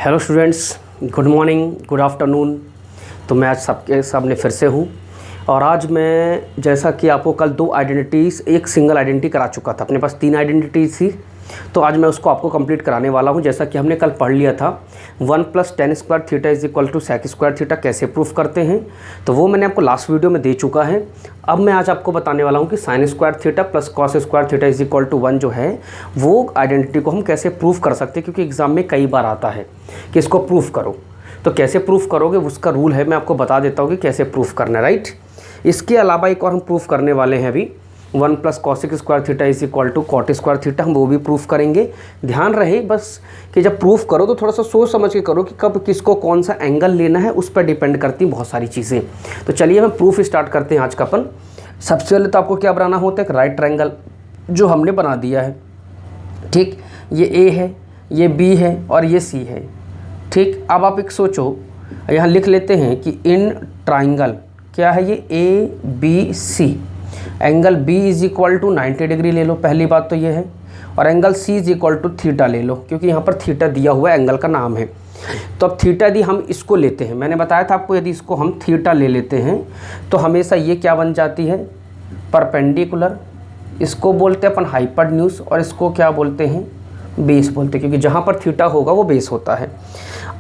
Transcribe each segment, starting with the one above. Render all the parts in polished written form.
Hello students, good morning, good afternoon. तो मैं आज सबके सामने फिर से हूँ और आज मैं जैसा कि आपको कल दो आइडेंटिटीज़ एक सिंगल आइडेंटिटी करा चुका था, अपने पास तीन आइडेंटिटीज़ थी, तो आज मैं उसको आपको कंप्लीट कराने वाला हूँ। जैसा कि हमने कल पढ़ लिया था 1 + tan² थीटा = sec² थीटा कैसे प्रूफ करते हैं, तो वो मैंने आपको लास्ट वीडियो में दे चुका है। अब मैं आज आपको बताने वाला हूँ कि sin² थीटा + cos² थीटा = 1 जो है वो आइडेंटिटी को हम कैसे प्रूफ कर सकते हैं, क्योंकि एग्ज़ाम में कई बार आता है कि इसको प्रूफ करो। तो कैसे प्रूफ करोगे उसका रूल है, मैं आपको बता देता हूँ कि कैसे प्रूफ करना है, राइट। इसके अलावा एक और हम प्रूफ करने वाले हैं अभी 1 + cos² थीटा = cot² थीटा, हम वो भी प्रूफ करेंगे। ध्यान रहे बस कि जब प्रूफ करो तो थोड़ा सा सोच समझ के करो कि कब किसको कौन सा एंगल लेना है, उस पर डिपेंड करती बहुत सारी चीज़ें। तो चलिए हम प्रूफ स्टार्ट करते हैं आज का अपन। सबसे पहले तो आपको क्या बनाना होता है, एक राइट ट्रायंगल जो हमने बना दिया है, ठीक। ये ए है, ये बी है और ये सी है, ठीक। अब आप एक सोचो, यहाँ लिख लेते हैं कि इन ट्राइंगल क्या है, ये A B C, angle B = 90 degree ले लो, पहली बात तो ये है, और एंगल सी = थीटा ले लो, क्योंकि यहाँ पर थीटा दिया हुआ एंगल का नाम है। तो अब थीटा यदि हम इसको लेते हैं, मैंने बताया था आपको, यदि इसको हम थीटा ले लेते हैं तो हमेशा ये क्या बन जाती है, परपेंडिकुलर। इसको बोलते हैं अपन हाइपोटेन्यूज और इसको क्या बोलते हैं, बेस बोलते हैं, क्योंकि जहाँ पर थीटा होगा वो बेस होता है।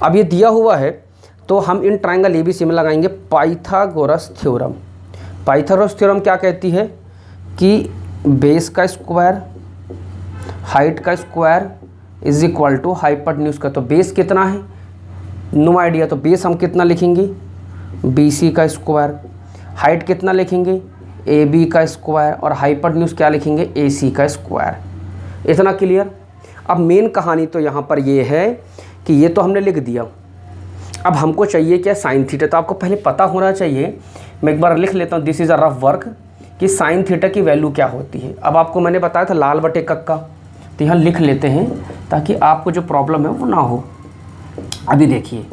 अब ये दिया हुआ है तो हम इन ट्रायंगल ABC में लगाएंगे पाइथागोरस थ्योरम। पाइथागोरस थ्योरम क्या कहती है कि बेस का स्क्वायर हाइट का स्क्वायर = हाइपोटेन्यूज का। तो बेस कितना है, नो आइडिया, तो बेस हम कितना लिखेंगे, BC का स्क्वायर, हाइट कितना लिखेंगे, AB का स्क्वायर, और हाइपोटेन्यूज क्या लिखेंगे, AC का स्क्वायर। इतना क्लियर। अब मेन कहानी तो यहाँ पर ये है कि ये तो हमने लिख दिया, अब हमको चाहिए क्या, साइन थीटा। तो आपको पहले पता होना चाहिए, मैं एक बार लिख लेता हूँ, this is a rough work, कि साइन थीटा की वैल्यू क्या होती है। अब आपको मैंने बताया था लाल बटे कक्का, तो यहाँ लिख लेते हैं ताकि आपको जो प्रॉब्लम है वो ना हो। अभी देखिए,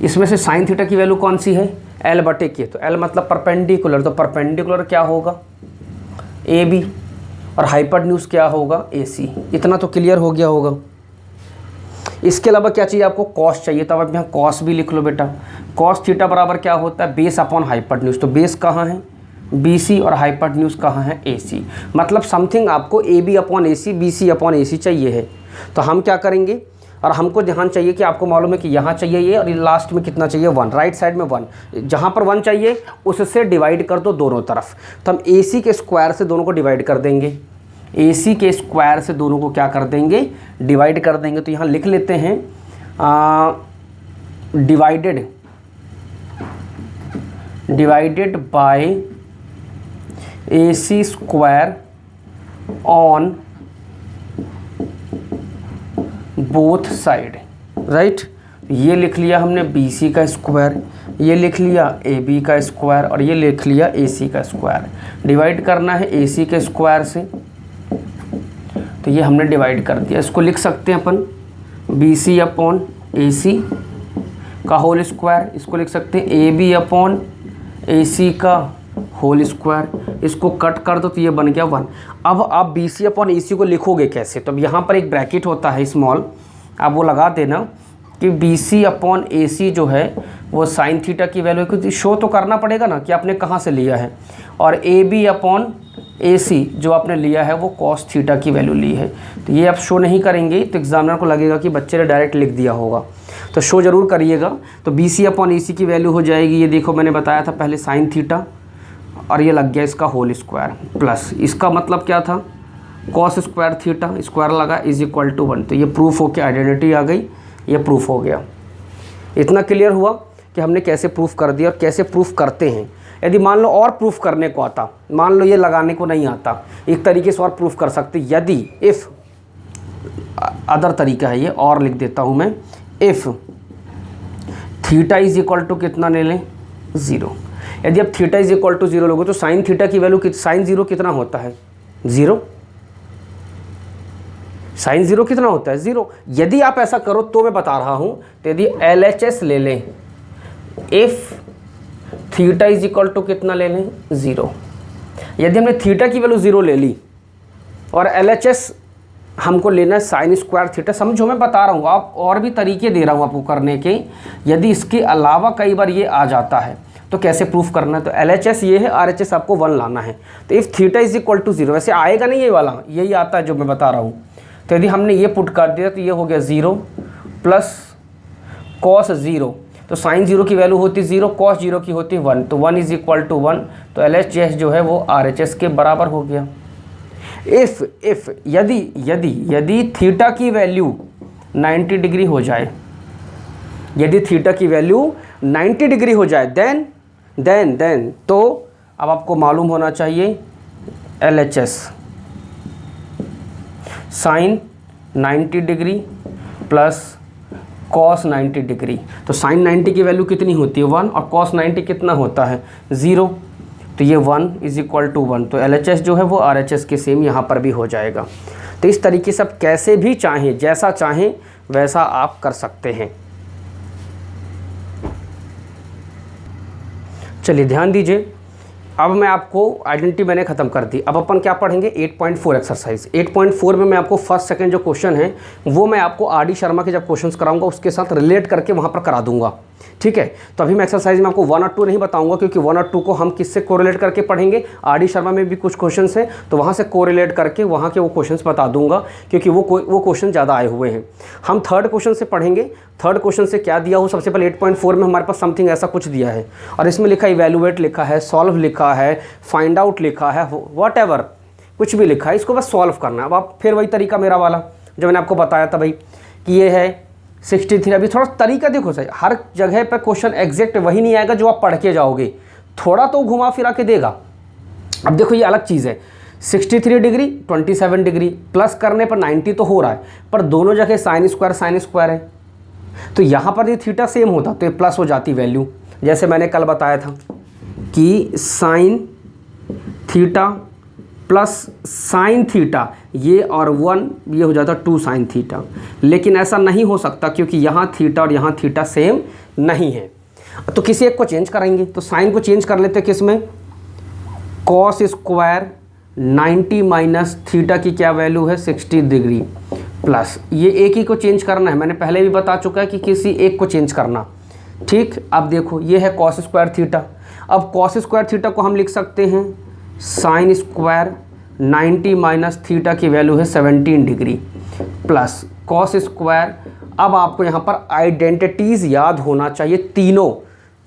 इसमें से साइन थीटा की वैल्यू कौन सी है, L/K, तो L मतलब परपेंडिकुलर, तो परपेंडिकुलर क्या होगा, AB, और हाइपोटेन्यूज क्या होगा, AC। इतना तो क्लियर हो गया होगा। इसके अलावा क्या चाहिए आपको, कॉस चाहिए, तो अब यहाँ कॉस भी लिख लो बेटा। कॉस थीटा बराबर क्या होता है, बेस अपॉन हाइपोटेन्यूज। तो बेस कहाँ है, BC, और हाइपोटेन्यूज कहाँ है, AC। मतलब समथिंग आपको AB/AC, BC/AC चाहिए है। तो हम क्या करेंगे, और हमको ध्यान चाहिए कि आपको मालूम है कि यहाँ चाहिए ये, और लास्ट में कितना चाहिए, 1, राइट साइड में 1, जहाँ पर 1 चाहिए उससे डिवाइड कर दो दोनों तरफ। तो हम AC के स्क्वायर से दोनों को डिवाइड कर देंगे, AC के स्क्वायर से दोनों को क्या कर देंगे, डिवाइड कर देंगे। तो यहाँ लिख लेते हैं divided by AC square on both side, right. ये लिख लिया हमने BC का स्क्वायर, ये लिख लिया AB का स्क्वायर, और ये लिख लिया AC का स्क्वायर। डिवाइड करना है AC के स्क्वायर से, तो ये हमने डिवाइड कर दिया। इसको लिख सकते हैं अपन BC/AC का होल स्क्वायर, इसको लिख सकते हैं AB/AC का होल स्क्वायर। इसको कट कर दो तो ये बन गया 1। अब आप BC/AC को लिखोगे कैसे, तो अब यहाँ पर एक ब्रैकेट होता है स्मॉल, आप वो लगा देना कि BC/AC जो है वो साइन थीटा की वैल्यू, क्योंकि शो तो करना पड़ेगा ना कि आपने कहाँ से लिया है, और AB/AC जो आपने लिया है वो कॉस थीटा की वैल्यू ली है। तो ये आप शो नहीं करेंगे तो एग्जामिनर को लगेगा कि बच्चे ने डायरेक्ट लिख दिया होगा, तो शो ज़रूर करिएगा। तो BC/AC की वैल्यू हो जाएगी, ये देखो मैंने बताया था पहले, साइन थीटा, और ये लग गया इसका होल स्क्वायर, प्लस इसका मतलब क्या था, cos² थीटा, स्क्वायर लगा = 1। तो ये प्रूफ हो के आइडेंटिटी आ गई, ये प्रूफ हो गया। इतना क्लियर हुआ कि हमने कैसे प्रूफ कर दिया और कैसे प्रूफ करते हैं। यदि मान लो और प्रूफ करने को आता, मान लो ये लगाने को नहीं आता, एक तरीके से और प्रूफ कर सकते, यदि इफ़, अदर तरीका है ये, और लिख देता हूँ मैं, इफ़ थीटा = कितना ले लें, 0। यदि आप थीटा = 0 लोगे तो साइन थीटा की वैल्यू, साइन 0 कितना होता है, 0। साइन 0 कितना होता है, 0। यदि आप ऐसा करो तो मैं बता रहा हूँ, तो यदि LHS ले लें, इफ़ थीटा = कितना ले लें, 0। यदि हमने थीटा की वैल्यू 0 ले ली और LHS हमको लेना है साइन स्क्वायर थीटा। समझो मैं बता रहा हूँ, आप और भी तरीके दे रहा हूँ आपको करने के। यदि इसके अलावा कई बार ये आ जाता है तो कैसे प्रूफ करना है, तो LHS ये है, RHS आपको 1 लाना है। तो if theta is equal to 0, वैसे आएगा नहीं ये वाला, यही आता है जो मैं बता रहा हूँ। तो यदि हमने ये पुट कर दिया तो ये हो गया 0 प्लस कॉस 0, तो साइन 0 की वैल्यू होती 0, कॉस 0 की होती 1, तो 1 इज इक्वल टू 1, तो LHS जो है वो RHS के बराबर हो गया। इफ़ यदि थीटा की वैल्यू 90 डिग्री हो जाए, यदि थीटा की वैल्यू 90 डिग्री हो जाए, देन तो अब आपको मालूम होना चाहिए LHS sine 90 degree plus cos 90 degree. तो साइन 90 की वैल्यू कितनी होती है 1, और कॉस 90 कितना होता है 0, तो ये 1 इज इक्वल टू 1, तो LHS जो है वो RHS के सेम यहाँ पर भी हो जाएगा। तो इस तरीके से आप कैसे भी चाहें, जैसा चाहें वैसा आप कर सकते हैं। चलिए ध्यान दीजिए, अब मैं आपको आइडेंटिटी मैंने ख़त्म कर दी। अब अपन क्या पढ़ेंगे 8.4 एक्सरसाइज। 8.4 में मैं आपको फर्स्ट सेकंड जो क्वेश्चन है वो मैं आपको RD शर्मा के जब क्वेश्चंस कराऊंगा उसके साथ रिलेट करके वहाँ पर करा दूंगा, ठीक है। तो अभी मैं एक्सरसाइज में आपको 1 और 2 नहीं बताऊंगा, क्योंकि 1 और 2 को हम किससे कोरिलेट करके पढ़ेंगे, RD शर्मा में भी कुछ क्वेश्चंस हैं तो वहाँ से कोरिलेट करके वहाँ के वो क्वेश्चंस बता दूंगा, क्योंकि वो क्वेश्चन ज़्यादा आए हुए हैं। हम थर्ड क्वेश्चन से पढ़ेंगे। थर्ड क्वेश्चन से क्या दिया हो, सबसे पहले 8.4 में हमारे पास समथिंग ऐसा कुछ दिया है और इसमें लिखा इवैल्यूएट लिखा है, सॉल्व लिखा है, फाइंड आउट लिखा है, व्हाटएवर कुछ भी लिखा है, इसको बस सॉल्व करना है। अब आप फिर वही तरीका मेरा वाला जो मैंने आपको बताया था भाई कि ये है 63। अभी थोड़ा तरीका देखो सही, हर जगह पर क्वेश्चन एग्जैक्ट वही नहीं आएगा जो आप पढ़ के जाओगे, थोड़ा तो घुमा फिरा के देगा। अब देखो ये अलग चीज़ है, 63 डिग्री 27 डिग्री प्लस करने पर 90 तो हो रहा है, पर दोनों जगह साइन स्क्वायर है, तो यहाँ पर ये थीटा सेम होता तो ये प्लस हो जाती वैल्यू। जैसे मैंने कल बताया था कि sine theta plus sine theta, ये और 1 ये हो जाता 2 साइन थीटा, लेकिन ऐसा नहीं हो सकता क्योंकि यहाँ थीटा और यहाँ थीटा सेम नहीं है। तो किसी एक को चेंज करेंगे, तो साइन को चेंज कर लेते किस में, कॉस स्क्वायर 90 माइनस थीटा की क्या वैल्यू है 60 डिग्री प्लस, ये एक ही को चेंज करना है, मैंने पहले भी बता चुका है कि किसी एक को चेंज करना, ठीक। अब देखो ये है कॉस स्क्वायर थीटा, अब कॉस स्क्वायर थीटा को हम लिख सकते हैं साइन स्क्वायर 90 माइनस थीटा की वैल्यू है 17 डिग्री प्लस कॉस स्क्वायर। अब आपको यहाँ पर आइडेंटिटीज़ याद होना चाहिए तीनों।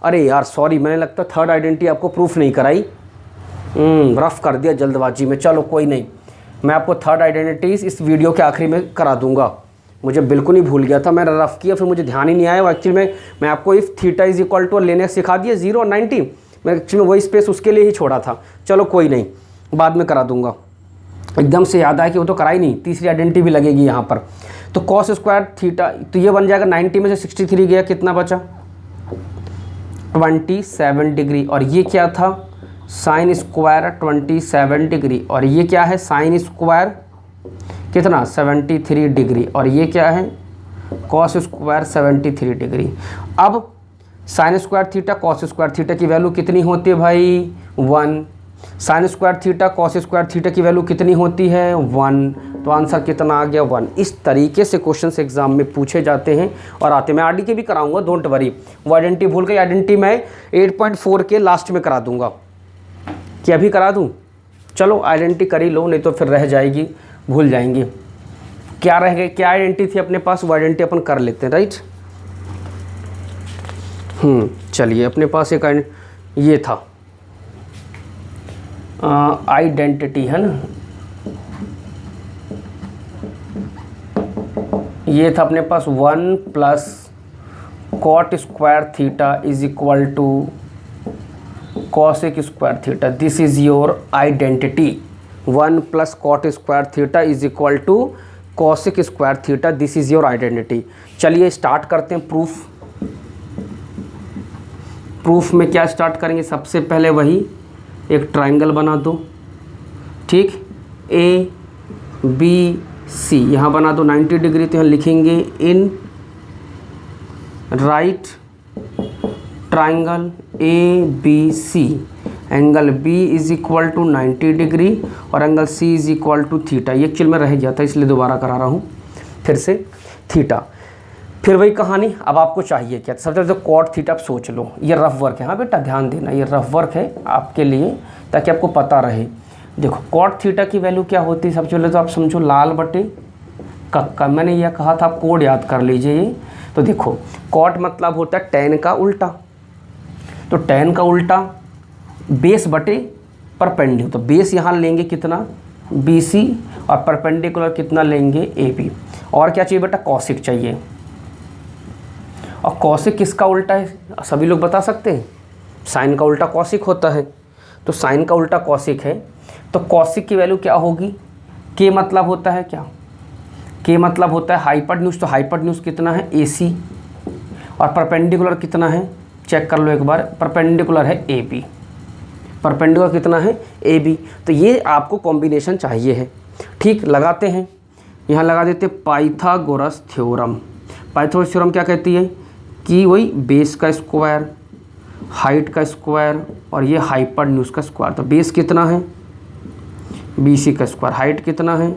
अरे यार सॉरी, मैंने लगता थर्ड आइडेंटिटी आपको प्रूफ नहीं कराई, रफ कर दिया जल्दबाजी में। चलो कोई नहीं, मैं आपको थर्ड आइडेंटिटीज़ इस वीडियो के आखिरी में करा दूंगा। मुझे बिल्कुल ही भूल गया था, मैंने रफ़ किया फिर मुझे ध्यान ही नहीं आया। एक्चुअली में मैं आपको if theta is equal to लेने सिखा दिया 0 और 90, मैं एक्चुअली में वही स्पेस उसके लिए ही छोड़ा था। चलो कोई नहीं, बाद में करा दूंगा। एकदम से याद आया कि वो तो करा ही नहीं, तीसरी आइडेंटिटी भी लगेगी यहाँ पर। तो कॉस स्क्वायर थीटा, तो ये बन जाएगा 90 में से 63 गया, कितना बचा 27 डिग्री, और ये क्या था साइन स्क्वायर 27 डिग्री, और ये क्या है साइन स्क्वायर कितना 73 डिग्री, और ये क्या है कॉस स्क्वायर 73 डिग्री। अब sign square theta cos square theta की वैल्यू कितनी होती है भाई 1, sign square theta cos square theta की वैल्यू कितनी होती है 1, तो आंसर कितना आ गया 1। इस तरीके से क्वेश्चंस एग्जाम में पूछे जाते हैं और आते। मैं RD के भी कराऊंगा, डोंट वरी। वो आइडेंटिटी भूल गई, आइडेंटिटी मैं 8.4 के लास्ट में करा दूंगा। क्या भी करा दूं? चलो आइडेंटिटी कर ही लो, नहीं तो फिर रह जाएगी, भूल जाएंगे। क्या रह गए, क्या आइडेंटिटी थी अपने पास, वो आइडेंटिटी अपन कर लेते हैं, राइट। चलिए अपने पास एक ये था आइडेंटिटी है ना, ये था अपने पास 1 plus cot square theta is equal to cosec square theta. This is your identity. 1 plus cot square theta is equal to cosec square theta, this is your identity. चलिए स्टार्ट करते हैं प्रूफ। प्रूफ में क्या start करेंगे, सबसे पहले वही एक ट्राइंगल बना दो, ठीक, ABC यहाँ बना दो 90 डिग्री, तो यहाँ लिखेंगे in right triangle ABC। Angle B is equal to 90 degree और angle C is equal to theta. ये एक्चुअल में रह गया था इसलिए दोबारा करा रहा हूँ फिर से, थीटा। फिर वही कहानी, अब आपको चाहिए क्या? सबसे पहले तो कॉट थीटा आप सोच लो, ये रफ वर्क है। हाँ बेटा ध्यान देना, ये रफ वर्क है आपके लिए ताकि आपको पता रहे। देखो कॉट थीटा की वैल्यू क्या होती है, सबसे पहले तो आप समझो लाल बटे कक्का। मैंने यह कहा था आप कोड याद कर लीजिए ये। तो देखो कॉट मतलब होता है टेन का उल्टा, तो टेन का उल्टा बेस बटे परपेंडिकुलर, तो बेस यहाँ लेंगे कितना BC और परपेंडिकुलर कितना लेंगे AB। और क्या चाहिए बेटा? कॉसिक चाहिए। और कॉसिक किसका उल्टा है सभी लोग बता सकते हैं? साइन का उल्टा कॉसिक होता है, तो साइन का उल्टा कॉसिक है। तो कॉसिक की वैल्यू क्या होगी? K मतलब होता है क्या? K मतलब होता है हाइपोटेन्यूज, तो हाइपोटेन्यूज कितना है AC और परपेंडिकुलर कितना है? चेक कर लो एक बार, परपेंडिकुलर है AB, परपेंडिकुलर कितना है AB। तो ये आपको कॉम्बिनेशन चाहिए है। ठीक, लगाते हैं, यहाँ लगा देते पाइथागोरस थ्योरम। पाइथागोरस थ्योरम क्या कहती है कि वही बेस का स्क्वायर, हाइट का स्क्वायर और ये हाइपोटेन्यूज का स्क्वायर। तो बेस कितना है BC का स्क्वायर, हाइट कितना है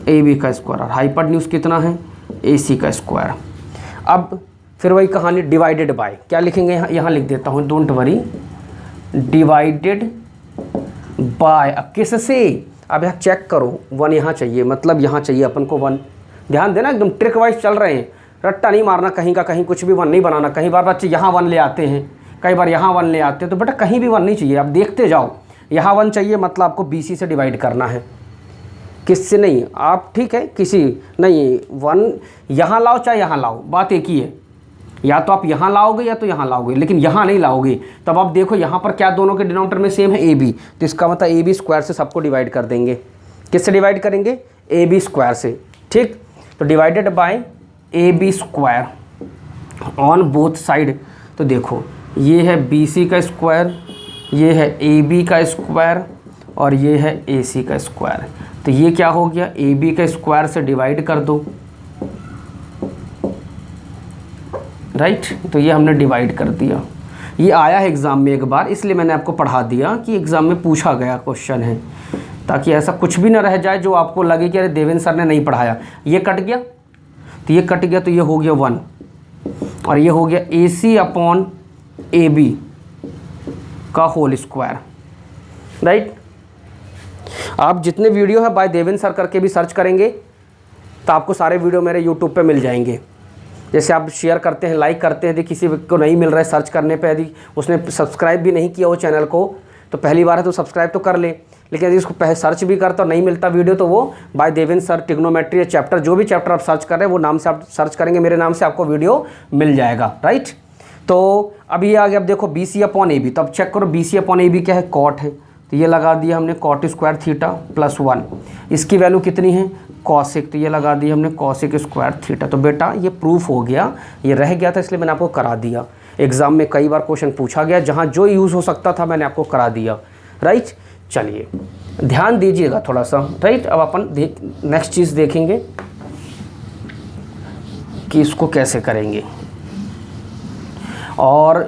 AB का स्क्वायर और हाइपोटेन्यूज कितना है AC का स्क्वायर। अब फिर वही कहानी डिवाइडेड बाय, क्या लिखेंगे यहाँ लिख देता हूँ, डोंट वरी, डिवाइडेड बाय। अब किससे? अब यहाँ चेक करो, 1 यहाँ चाहिए, मतलब यहाँ चाहिए अपन को 1। ध्यान देना एकदम ट्रिक वाइज चल रहे हैं, रट्टा नहीं मारना कहीं का कहीं, कुछ भी 1 नहीं बनाना। कई बार बच्चे यहाँ 1 ले आते हैं, कई बार यहाँ 1 ले आते हैं, तो बेटा कहीं भी 1 नहीं चाहिए। आप देखते जाओ, यहाँ 1 चाहिए मतलब आपको BC से डिवाइड करना है, किससे नहीं। आप ठीक है किसी नहीं 1 यहाँ लाओ चाहे यहाँ लाओ, बात एक ही है। या तो आप यहाँ लाओगे या तो यहाँ लाओगे, लेकिन यहाँ नहीं लाओगे। तब आप देखो यहाँ पर क्या दोनों के डिनोमिनेटर में सेम है AB, तो इसका मतलब AB स्क्वायर से सबको डिवाइड कर देंगे। किससे डिवाइड करेंगे? AB स्क्वायर से। ठीक, तो divided by AB square on both side. तो देखो ये है BC का स्क्वायर, ये है AB का स्क्वायर और ये है AC का स्क्वायर। तो ये क्या हो गया? AB का स्क्वायर से डिवाइड कर दो, राइट। तो ये हमने डिवाइड कर दिया। ये आया है एग्ज़ाम में एक बार, इसलिए मैंने आपको पढ़ा दिया कि एग्ज़ाम में पूछा गया क्वेश्चन है, ताकि ऐसा कुछ भी ना रह जाए जो आपको लगे कि अरे देवेंद्र सर ने नहीं पढ़ाया। ये कट गया, तो ये कट गया, तो ये हो गया 1 और ये हो गया AC अपॉन AB का होल स्क्वायर, राइट। आप जितने वीडियो है बाय देवेंद्र सर करके भी सर्च करेंगे तो आपको सारे वीडियो मेरे यूट्यूब पे मिल जाएंगे। जैसे आप शेयर करते हैं, लाइक करते हैं, यदि किसी को नहीं मिल रहा है सर्च करने पे, यदि उसने सब्सक्राइब भी नहीं किया वो चैनल को, तो पहली बार है तो सब्सक्राइब तो कर ले। लेकिन यदि उसको पहले सर्च भी करता और नहीं मिलता वीडियो, तो वो बाय देवेंद्र सर ट्रिग्नोमेट्री या चैप्टर, जो भी चैप्टर आप सर्च कर रहे हैं वो नाम से आप सर्च करेंगे, मेरे नाम से आपको वीडियो मिल जाएगा, राइट। तो अब ये आ गया, अब देखो BC अपॉन AB। तो अब चेक करो BC अपॉन AB क्या है? कॉट है, तो ये लगा दिया हमने कॉट स्क्वायर थीटा प्लस 1। इसकी वैल्यू कितनी है? कॉसिक, तो ये लगा दिया हमने कॉसिक स्क्वायर थीटा। तो बेटा ये प्रूफ हो गया, ये रह गया था इसलिए मैंने आपको करा दिया। एग्ज़ाम में कई बार क्वेश्चन पूछा गया, जहाँ जो यूज़ हो सकता था मैंने आपको करा दिया, राइट। चलिए ध्यान दीजिएगा थोड़ा सा, राइट। अब अपन नेक्स्ट चीज़ देखेंगे कि इसको कैसे करेंगे और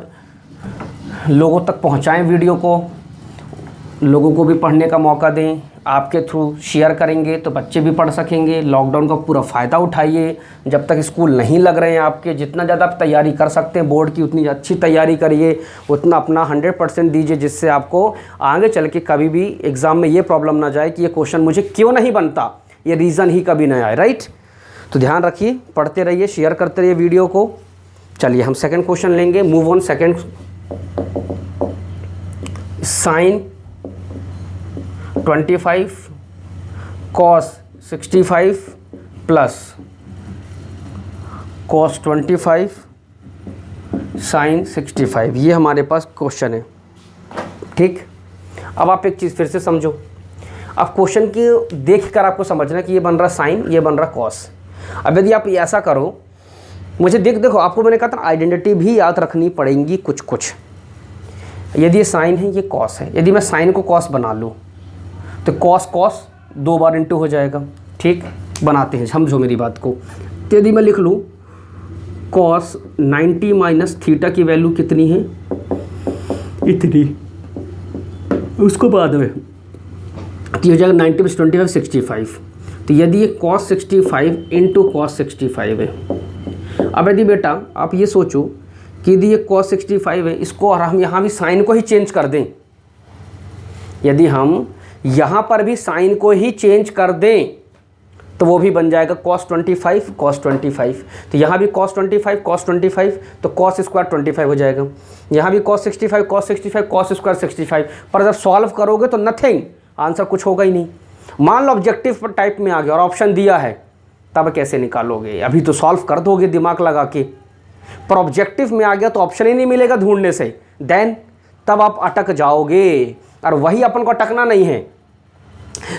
लोगों तक पहुँचाएँ वीडियो को, लोगों को भी पढ़ने का मौका दें। आपके थ्रू शेयर करेंगे तो बच्चे भी पढ़ सकेंगे। लॉकडाउन का पूरा फ़ायदा उठाइए। जब तक स्कूल नहीं लग रहे हैं आपके, जितना ज़्यादा आप तैयारी कर सकते हैं बोर्ड की उतनी अच्छी तैयारी करिए, उतना अपना 100% दीजिए, जिससे आपको आगे चल के कभी भी एग्ज़ाम में ये प्रॉब्लम ना जाए कि ये क्वेश्चन मुझे क्यों नहीं बनता, ये रीज़न ही कभी ना आए, राइट। तो ध्यान रखिए, पढ़ते रहिए, शेयर करते रहिए वीडियो को। चलिए हम सेकेंड क्वेश्चन लेंगे, move on second. Sine 25 cos 65 plus cos 25 sin 65, ये हमारे पास क्वेश्चन है, ठीक। अब आप एक चीज़ फिर से समझो। अब क्वेश्चन की देख कर आपको समझना कि ये बन रहा साइन, ये बन रहा कॉस। अब यदि आप ऐसा करो, मुझे देखो आपको मैंने कहा था आइडेंटिटी भी याद रखनी पड़ेंगी कुछ कुछ। यदि ये साइन है, ये कॉस है, यदि मैं साइन को कॉस बना लूँ तो कॉस कॉस 2 बार इंटू हो जाएगा, ठीक। बनाते हैं, समझो मेरी बात को। तो यदि मैं लिख लूँ कॉस 90 माइनस थीटा की वैल्यू कितनी है? इतनी। उसको बाद में तो ये हो जाएगा 90 + 25 65। तो यदि ये cos 65 इंटू कॉस 65 है, अब यदि बेटा आप ये सोचो कि यदि ये cos 65 है, इसको और हम यहाँ भी साइन को ही चेंज कर दें, यदि हम यहाँ पर भी साइन को ही चेंज कर दें तो वो भी बन जाएगा cos 25 cos 25। तो यहाँ भी cos 25 cos 25 तो cos स्क्वायर 25 हो जाएगा। यहाँ भी cos 65 cos 65 cos स्क्वायर 65। पर जब सॉल्व करोगे तो नथिंग, आंसर कुछ होगा ही नहीं। मान लो ऑब्जेक्टिव पर टाइप में आ गया और ऑप्शन दिया है, तब कैसे निकालोगे? अभी तो सॉल्व कर दोगे दिमाग लगा के, पर ऑब्जेक्टिव में आ गया तो ऑप्शन ही नहीं मिलेगा ढूंढने से, देन तब आप अटक जाओगे, और वही अपन को अटकना नहीं है।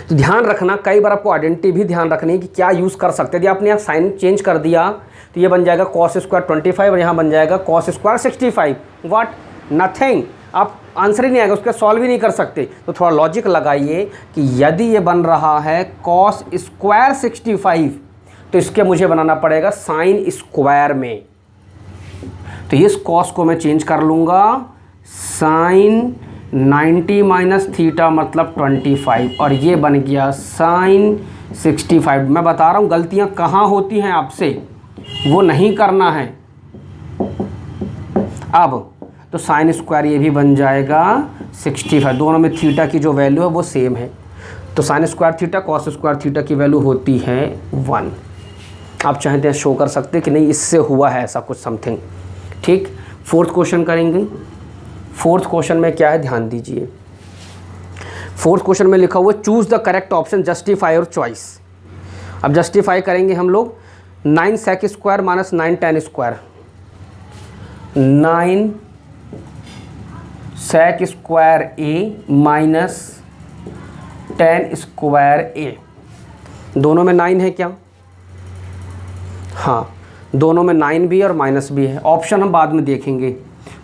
तो ध्यान रखना, कई बार आपको आइडेंटिटी भी ध्यान रखनी है कि क्या यूज़ कर सकते हैं। यदि आपने यहाँ साइन चेंज कर दिया तो ये बन जाएगा cos स्क्वायर 25 और यहाँ बन जाएगा cos स्क्वायर 65। व्हाट? नथिंग। आप आंसर ही नहीं आएगा, उसका सॉल्व ही नहीं कर सकते। तो थोड़ा लॉजिक लगाइए कि यदि ये बन रहा है cos स्क्वायर 65 तो इसके मुझे बनाना पड़ेगा साइन स्क्वायर में। तो इस cos को मैं चेंज कर लूँगा साइन 90 माइनस थीटा मतलब 25, और ये बन गया साइन 65। मैं बता रहा हूँ गलतियाँ कहाँ होती हैं आपसे, वो नहीं करना है। अब तो साइन स्क्वायर ये भी बन जाएगा 65, दोनों में थीटा की जो वैल्यू है वो सेम है। तो sign square theta cos square theta की वैल्यू होती है 1। आप चाहते हैं शो कर सकते कि नहीं इससे हुआ है ऐसा कुछ समथिंग। ठीक, फोर्थ क्वेश्चन करेंगे। फोर्थ क्वेश्चन में क्या है ध्यान दीजिए। फोर्थ क्वेश्चन में लिखा हुआ choose the correct option, justify और चॉइस। अब जस्टिफाई करेंगे हम लोग 9 sec square minus 9 tan square, 9 sec square a minus tan square a। दोनों में 9 है क्या? हाँ, दोनों में 9 भी और माइनस भी है। ऑप्शन हम बाद में देखेंगे,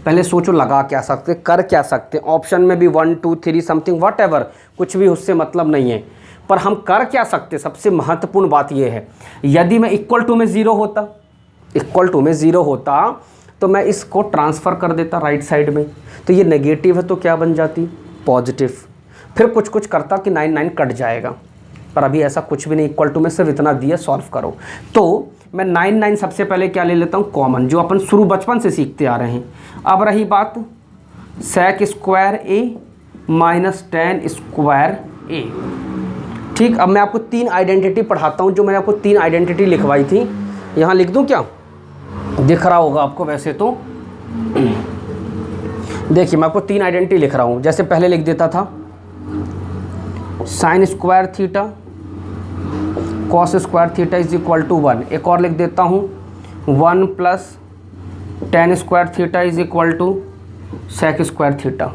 पहले सोचो लगा क्या सकते, कर क्या सकते। ऑप्शन में भी 1 2 3 समथिंग वट एवर, कुछ भी उससे मतलब नहीं है, पर हम कर क्या सकते। सबसे महत्वपूर्ण बात यह है, यदि मैं इक्वल टू में ज़ीरो होता तो मैं इसको ट्रांसफ़र कर देता राइट साइड में, तो ये नेगेटिव है तो क्या बन जाती? पॉजिटिव। फिर कुछ कुछ करता कि 9 9 कट जाएगा, पर अभी ऐसा कुछ भी नहीं, इक्वल टू में सिर्फ इतना दिया, सॉल्व करो। तो मैं 9 9 सबसे पहले क्या ले लेता हूँ? कॉमन, जो अपन शुरू बचपन से सीखते आ रहे हैं। अब रही बात sec square a minus tan square a। ठीक, अब मैं आपको 3 आइडेंटिटी पढ़ाता हूँ, जो मैंने आपको 3 आइडेंटिटी लिखवाई थी। यहाँ लिख दूँ क्या? दिख रहा होगा आपको वैसे तो। देखिए मैं आपको 3 आइडेंटिटी लिख रहा हूँ। जैसे पहले लिख देता था sine square theta cos square theta is equal to 1। एक और लिख देता हूँ 1 plus tan square theta is equal to sec square theta.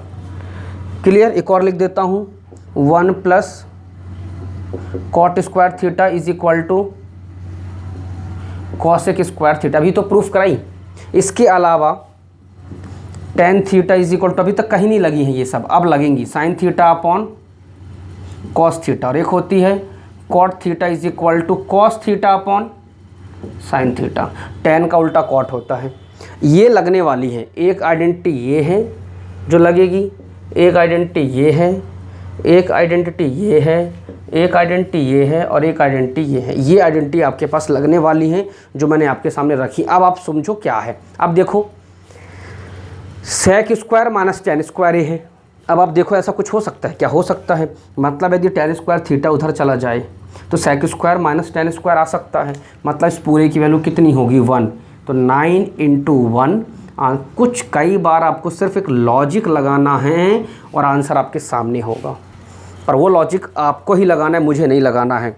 Clear? एक और लिख देता हूँ 1 plus cot square theta is equal to cosec square theta. अभी तो प्रूफ कराई। इसके अलावा tan theta is equal to, अभी तक कहीं नहीं लगी हैं ये सब, अब लगेंगी sine theta upon cos theta, और एक होती है cot theta is equal to cos theta upon sine theta. tan का उल्टा कॉट होता है। ये लगने वाली है। एक आइडेंटिटी ये है जो लगेगी, एक आइडेंटिटी ये है, एक आइडेंटिटी ये है, एक आइडेंटिटी ये है, और एक आइडेंटिटी ये है। ये आइडेंटिटी आपके पास लगने वाली है जो मैंने आपके सामने रखी। अब आप समझो क्या है। अब देखो sec square minus tan square है। अब आप देखो ऐसा कुछ हो सकता है क्या? हो सकता है। मतलब यदि tan स्क्वायर थीटा उधर चला जाए तो sec square minus tan square आ सकता है। मतलब इस पूरे की वैल्यू कितनी होगी? 1। तो 9 इंटू 1। कुछ कई बार आपको सिर्फ एक लॉजिक लगाना है और आंसर आपके सामने होगा, पर वो लॉजिक आपको ही लगाना है, मुझे नहीं लगाना है।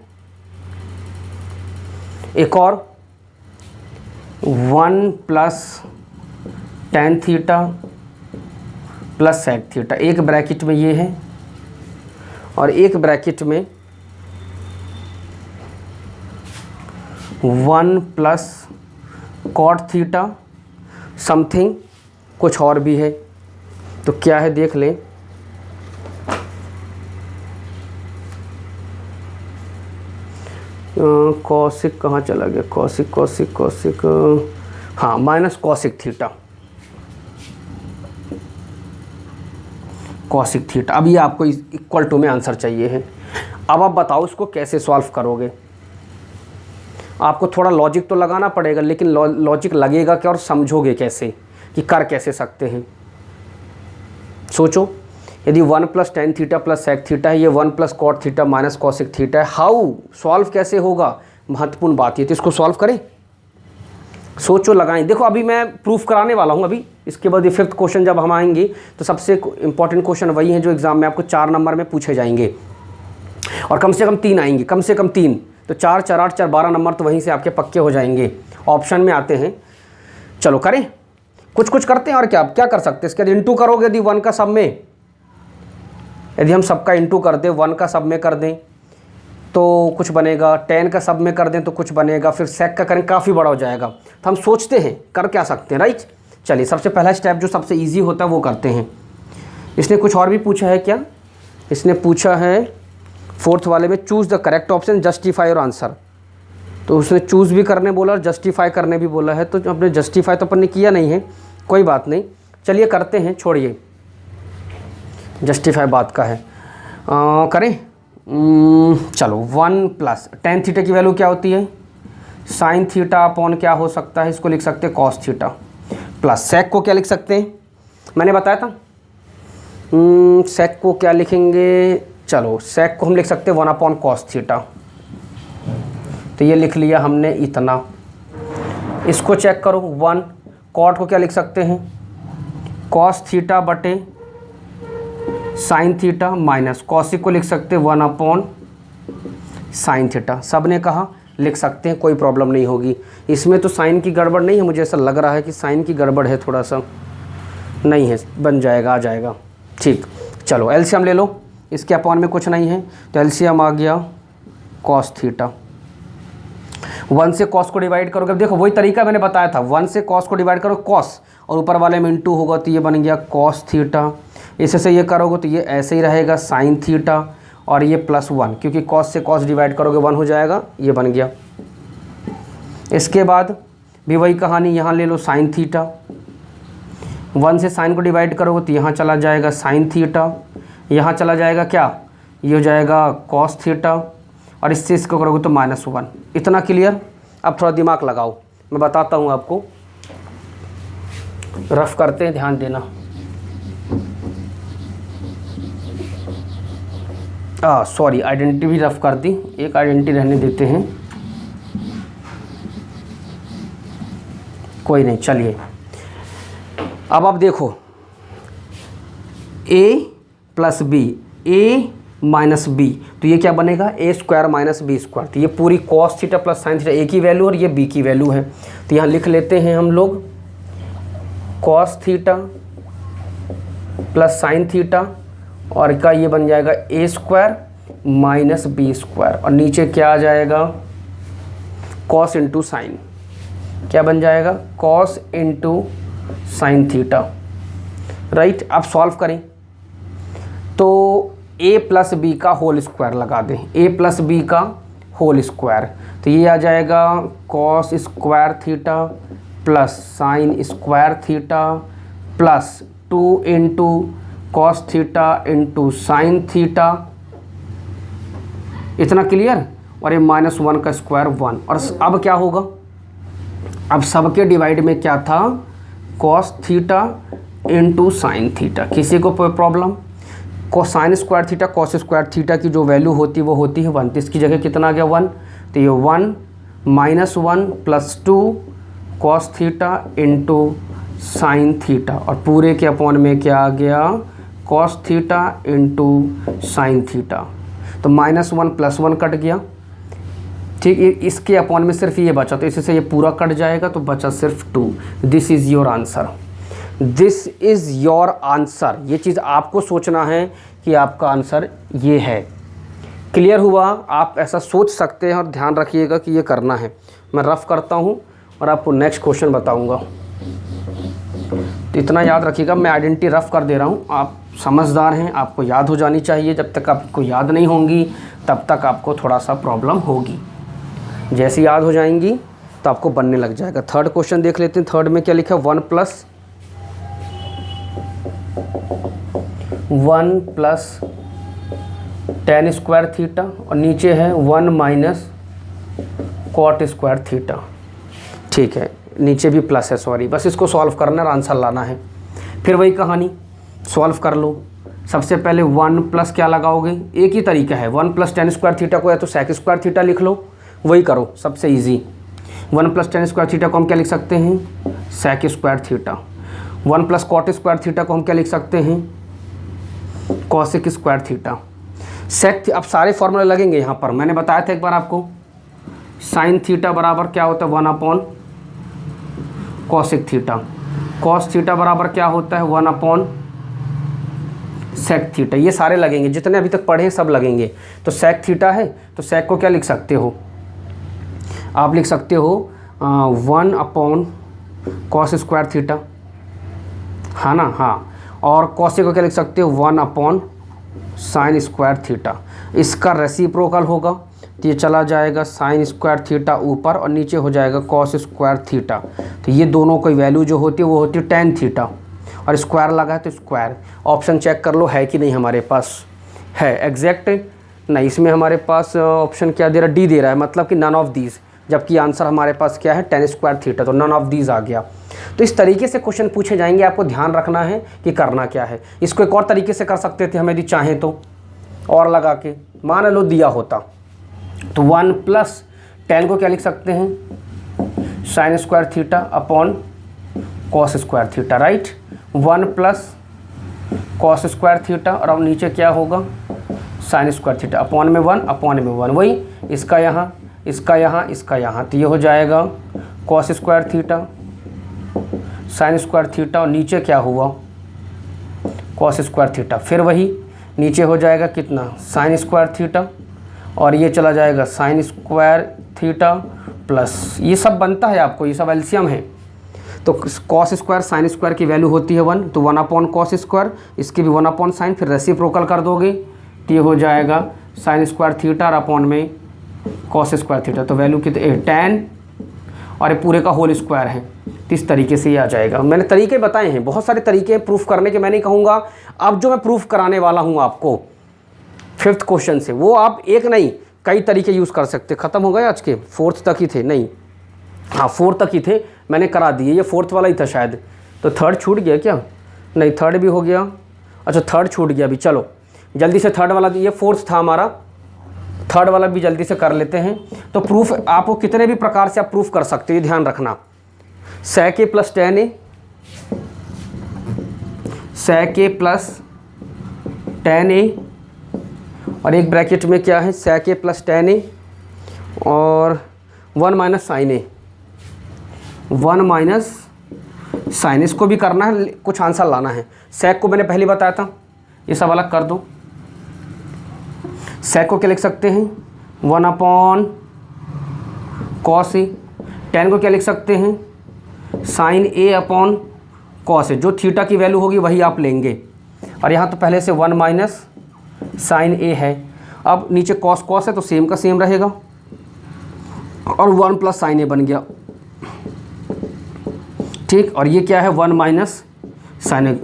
एक और 1 plus tan theta plus sec theta. एक ब्रैकेट में ये है और एक ब्रैकेट में 1 प्लस cot थीटा समथिंग कुछ और भी है। तो क्या है देख लें। कॉसिक कहाँ चला गया? कॉसिक हाँ, minus cosec theta. Cosec theta. अब ये आपको इक्वल टू में आंसर चाहिए है। अब आप बताओ इसको कैसे सॉल्व करोगे। आपको थोड़ा लॉजिक तो लगाना पड़ेगा, लेकिन लॉजिक लगेगा क्या और समझोगे कैसे कि कर कैसे सकते हैं। सोचो, यदि 1 + tan थीटा + sec थीटा है, ये 1 + cot थीटा - cosic थीटा है, हाउ सॉल्व कैसे होगा, महत्वपूर्ण बात ये। तो इसको सॉल्व करें, सोचो, लगाएं। देखो अभी मैं प्रूफ कराने वाला हूँ अभी, इसके बाद ये 5th क्वेश्चन जब हम आएंगे तो सबसे इंपॉर्टेंट क्वेश्चन वही है जो एग्जाम में आपको 4 नंबर में पूछे जाएंगे, और कम से कम 3 आएंगे, कम से कम 3। तो 4 4 8 4 12 नंबर तो वहीं से आपके पक्के हो जाएंगे, ऑप्शन में आते हैं। चलो करें, कुछ करते हैं और क्या कर सकते हैं। इसके बाद इंटू करोगे, यदि 1 का सब में, यदि हम सबका इंटू कर दें, 1 का सब में कर दें तो कुछ बनेगा, 10 का सब में कर दें तो कुछ बनेगा, फिर सेक का करें काफ़ी बड़ा हो जाएगा। तो हम सोचते हैं कर क्या सकते हैं, राइट। चलिए सबसे पहला स्टेप जो सबसे इजी होता है वो करते हैं। इसने कुछ और भी पूछा है क्या, इसने पूछा है 4th वाले में choose the correct option, justify और आंसर। तो उसने चूज़ भी करने बोला और जस्टिफाई करने भी बोला है। तो अपने जस्टिफाई तो अपन ने किया नहीं है, कोई बात नहीं, चलिए करते हैं, छोड़िए जस्टिफाई बात का है। करें, चलो 1 + tan थीटा की वैल्यू क्या होती है, sin थीटा अपॉन क्या हो सकता है, इसको लिख सकते हैं cos थीटा, प्लस सेक को क्या लिख सकते हैं, मैंने बताया था। सेक को क्या लिखेंगे, चलो सेक को हम लिख सकते हैं 1/cos थीटा। तो ये लिख लिया हमने इतना। इसको चेक करो 1, कॉट को क्या लिख सकते हैं, cos थीटा बटे sin थीटा माइनस कॉसिक को लिख सकते हैं 1/sin थीटा। सब ने कहा लिख सकते हैं, कोई प्रॉब्लम नहीं होगी। इसमें तो साइन की गड़बड़ नहीं है, मुझे ऐसा लग रहा है कि साइन की गड़बड़ है थोड़ा सा, नहीं है, बन जाएगा, आ जाएगा, ठीक। चलो एलसीएम ले लो, इसके अपॉन में कुछ नहीं है तो एलसीएम आ गया cos थीटा। 1 से cos को डिवाइड करोगे, देखो वही तरीका मैंने बताया था, 1 से cos को डिवाइड करो cos, और ऊपर वाले में इंटू होगा तो ये बन गया cos थीटा। इसे से ये करोगे तो ये ऐसे ही रहेगा sin थीटा, और ये +1, क्योंकि cos से cos डिवाइड करोगे 1 हो जाएगा, ये बन गया। इसके बाद भी वही कहानी, यहाँ ले लो sin थीटा, 1 से sin को डिवाइड करोगे तो यहाँ चला जाएगा sin थीटा, यहाँ चला जाएगा क्या, ये हो जाएगा cos थीटा, और इससे इसको करोगे तो -1। इतना क्लियर। अब थोड़ा दिमाग लगाओ, मैं बताता हूँ आपको, रफ करते हैं, ध्यान देना। सॉरी, आइडेंटिटी भी रफ कर दी, एक आइडेंटिटी रहने देते हैं, कोई नहीं। चलिए अब आप देखो, a + b, a - b, तो ये क्या बनेगा, a² - b²। तो ये पूरी cos theta + sin theta a की वैल्यू और ये b की वैल्यू है। तो यहाँ लिख लेते हैं हम लोग cos थीटा + sin थीटा, और का ये बन जाएगा a² - b², और नीचे क्या आ जाएगा, cos × sin, क्या बन जाएगा, cos × sin थीटा, राइट। अब सॉल्व करें तो a + b का होल स्क्वायर लगा दें, a + b का होल स्क्वायर, तो ये आ जाएगा cos² theta + sin² theta + 2 × cos theta × sin theta. इतना क्लियर। और ये -1 का स्क्वायर 1। और अब क्या होगा, अब सबके डिवाइड में क्या था, cos थीटा × sin थीटा। किसी को problem, sin² theta cos² theta की जो वैल्यू होती है वो होती है 1, तो इसकी जगह कितना आ गया 1, तो ये 1 -1 + 2 cos थीटा × sin थीटा, और पूरे के अपॉन में क्या आ गया, cos थीटा × sin थीटा। तो -1 + 1 कट गया, ठीक। इसके अपॉन में सिर्फ ये बचा, तो इसी से ये पूरा कट जाएगा, तो बचा सिर्फ 2। This is your answer, this is your answer. ये चीज़ आपको सोचना है कि आपका आंसर ये है। क्लियर हुआ, आप ऐसा सोच सकते हैं, और ध्यान रखिएगा कि ये करना है। मैं रफ़ करता हूँ और आपको नेक्स्ट क्वेश्चन बताऊँगा, तो इतना याद रखिएगा। मैं आइडेंटिटी रफ़ कर दे रहा हूँ, आप समझदार हैं, आपको याद हो जानी चाहिए। जब तक आपको याद नहीं होंगी तब तक आपको थोड़ा सा प्रॉब्लम होगी, जैसे याद हो जाएंगी तो आपको बनने लग जाएगा। 3rd क्वेश्चन देख लेते हैं। 3rd में क्या लिखा है, 1 + 1 प्लस tan स्क्वायर थीटा और नीचे है 1 माइनस कॉट स्क्वायर थीटा। ठीक है, नीचे भी प्लस है, सॉरी, बस इसको सॉल्व करना और आंसर लाना है। फिर वही कहानी, सॉल्व कर लो। सबसे पहले 1 प्लस क्या लगाओगे, एक ही तरीका है, 1 प्लस tan स्क्वायर थीटा को या तो sec स्क्वायर थीटा लिख लो, वही करो, सबसे easy. 1 plus tan square theta को हम क्या लिख सकते हैं, sec square theta. 1 plus cot square theta को हम क्या लिख सकते हैं, कॉसेक स्क्वायर थीटा। सेक, अब सारे फॉर्मूले लगेंगे यहाँ पर, मैंने बताया था एक बार आपको, साइन थीटा बराबर क्या होता है 1 upon cosec theta, cos theta बराबर क्या होता है 1 अपॉन सेक थीटा। ये सारे लगेंगे, जितने अभी तक पढ़े हैं सब लगेंगे। तो सेक थीटा है तो सेक को क्या लिख सकते हो, आप लिख सकते हो 1 अपॉन कॉस स्क्वायर थीटा, हाँ ना, हाँ। और कॉसेक को क्या लिख सकते हो 1 अपॉन साइन स्क्वायर थीटा। इसका रेसिप्रोकल होगा तो ये चला जाएगा साइन स्क्वायर थीटा ऊपर और नीचे हो जाएगा कॉस स्क्वायर थीटा। तो ये दोनों की वैल्यू जो होती है वो होती है tan थीटा, और स्क्वायर लगा है तो स्क्वायर। ऑप्शन चेक कर लो है कि नहीं हमारे पास, है एग्जैक्ट नहीं, इसमें हमारे पास ऑप्शन क्या दे रहा है, डी दे रहा है, मतलब कि नन ऑफ दीज, जबकि आंसर हमारे पास क्या है tan स्क्वायर थीटा, तो नन ऑफ दीज आ गया। तो इस तरीके से क्वेश्चन पूछे जाएंगे, आपको ध्यान रखना है कि करना क्या है। इसको एक और तरीके से कर सकते थे हम यदि चाहें तो, और लगा के मान लो दिया होता तो 1 प्लस tan को क्या लिख सकते हैं sign square theta upon cos square theta, right. 1 plus cos square theta और अब नीचे क्या होगा साइन स्क्वायर थीटा, अपॉन में 1 अपॉन में 1, वही इसका यहाँ, इसका यहाँ, इसका यहाँ, तो ये हो जाएगा cos square theta sine square theta और नीचे क्या हुआ कॉस स्क्वायर थीटा। फिर वही नीचे हो जाएगा कितना साइन स्क्वायर थीटा और ये चला जाएगा साइन स्क्वायर थीटा प्लस, ये सब बनता है आपको, ये सब एलसीएम है। तो कॉस स्क्वायर साइन स्क्वायर की वैल्यू होती है 1, तो 1 अपॉन कॉस स्क्वायर, इसकी भी 1 अपॉन साइन, फिर रेसिप्रोकल कर दोगे तो ये हो जाएगा साइन स्क्वायर थीटा और अपॉन में कॉस स्क्वायर थीटा। तो वैल्यू कितने tan और ये पूरे का होल स्क्वायर है, तो इस तरीके से ये आ जाएगा। मैंने तरीके बताए हैं, बहुत सारे तरीके हैं प्रूफ करने के, मैं नहीं कहूँगा। अब जो मैं प्रूफ कराने वाला हूँ आपको 5th क्वेश्चन से, वो आप एक नहीं कई तरीके यूज़ कर सकते। ख़त्म हो गए आज के, 4th तक ही थे, नहीं हाँ 4th तक ही थे, मैंने करा दिए, ये 4th वाला ही था शायद। तो 3rd छूट गया क्या, नहीं 3rd भी हो गया, अच्छा 3rd छूट गया अभी। चलो जल्दी से 3rd वाला, ये 4th था हमारा, 3rd वाला भी जल्दी से कर लेते हैं। तो प्रूफ आपको कितने भी प्रकार से आप प्रूफ कर सकते हो, ध्यान रखना। sec a plus tan a, sec a plus tan a और एक ब्रैकेट में क्या है sec a plus tan a और 1 minus sine a, 1 minus sine, इसको भी करना है, कुछ आंसर लाना है। sec को मैंने पहले बताया था, ये सब अलग कर दो। sec को क्या लिख सकते हैं 1 अपॉन कॉस ए, tan को क्या लिख सकते हैं sign a upon cos A, जो थीटा की वैल्यू होगी वही आप लेंगे। और यहाँ तो पहले से 1 माइनस साइन a है, अब नीचे कॉस कॉस है तो सेम का सेम रहेगा और 1 प्लस साइन a बन गया, ठीक। और ये क्या है 1 माइनस साइन a,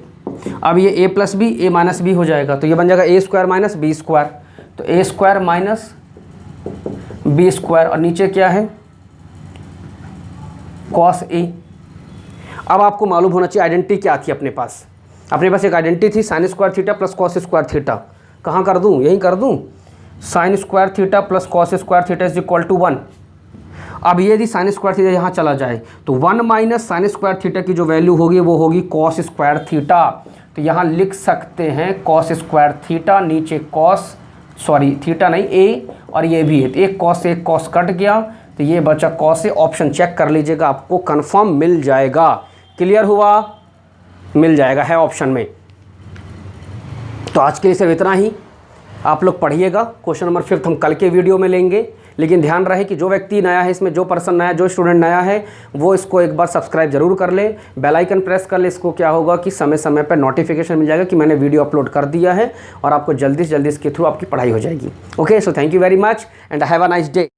अब ये a plus B a minus B हो जाएगा, तो ये बन जाएगा a square minus B square, तो a square minus B square और नीचे क्या है कॉस a। अब आपको मालूम होना चाहिए आइडेंटिटी क्या थी अपने पास, एक आइडेंटिटी थी sine square theta plus cos square theta. कहाँ कर दूँ, यहीं कर दूँ, sine square theta plus cos square theta is equal to 1। अब ये यदि साइन स्क्वायर थीटा यहाँ चला जाए तो 1 माइनस साइन स्क्वायर थीटा की जो वैल्यू होगी वो होगी कॉस स्क्वायर थीटा। तो यहाँ लिख सकते हैं कॉस स्क्वायर थीटा, नीचे कॉस, सॉरी थीटा नहीं ए, और ये भी है, तो एक कॉस से एक कॉस कट गया, तो ये बचा कॉस से। ऑप्शन चेक कर लीजिएगा, आपको कंफर्म मिल जाएगा। क्लियर हुआ, मिल जाएगा, है ऑप्शन में। तो आज के लिए सिर्फ इतना ही, आप लोग पढ़िएगा। क्वेश्चन नंबर 5 हम कल के वीडियो में लेंगे, लेकिन ध्यान रहे कि जो व्यक्ति नया है इसमें, जो पर्सन नया, जो स्टूडेंट नया है, वो इसको एक बार सब्सक्राइब जरूर कर ले, बेल आइकन प्रेस कर ले। इसको क्या होगा कि समय समय पर नोटिफिकेशन मिल जाएगा कि मैंने वीडियो अपलोड कर दिया है, और आपको जल्दी से जल्दी इसके थ्रू आपकी पढ़ाई हो जाएगी। Okay, so thank you very much and have a nice day.